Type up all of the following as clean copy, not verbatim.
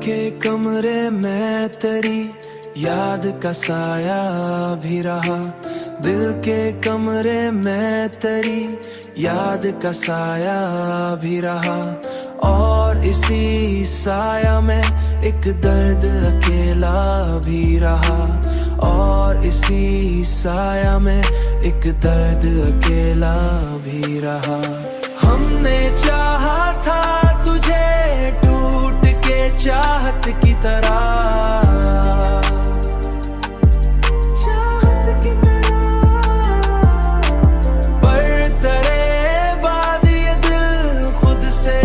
के कमरे में तेरी याद का साया भी रहा। दिल के कमरे में तेरी याद का साया भी रहा। और इसी साया में एक दर्द अकेला भी रहा। और इसी साया में एक दर्द अकेला भी रहा। हमने चाहा था तुझे टूट के चाहत की तरह, पर तेरे बाद ये दिल खुद से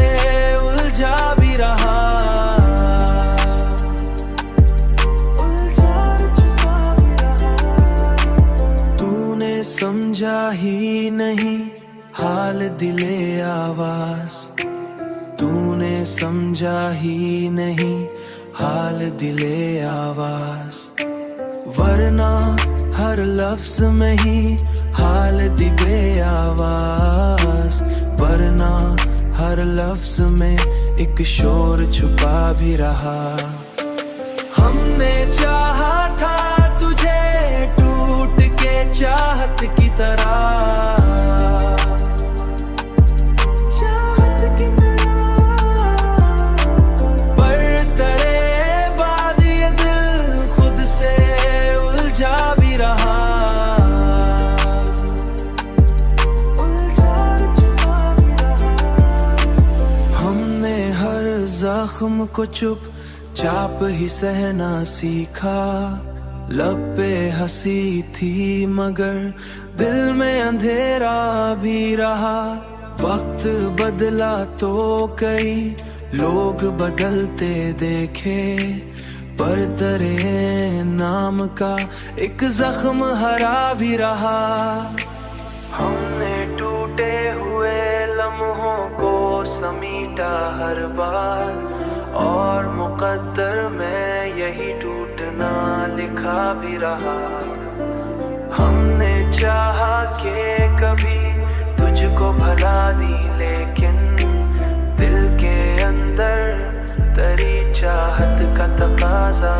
उलझा भी रहा। तूने समझा ही नहीं हाल दिले आवाज, तूने समझा ही नहीं हाल दिले आवाज। वरना हर लफ्ज में ही हाल दिले आवाज। वरना हर लफ्ज में एक शोर छुपा भी रहा। हमने चाहा था तुझे टूट के चाहत की तरह, जख्म को चुप चाप ही सहना सीखा। लब पे हंसी थी मगर दिल में अंधेरा भी रहा। वक्त बदला तो कई लोग बदलते देखे, पर तेरे नाम का एक जख्म हरा भी रहा। हमने टूटे हुए लम्हों को समीटा हर बार, और मुकद्दर में यही टूटना लिखा भी रहा। हमने चाहा कि कभी तुझको भला दी, लेकिन दिल के अंदर तेरी चाहत का तकाजा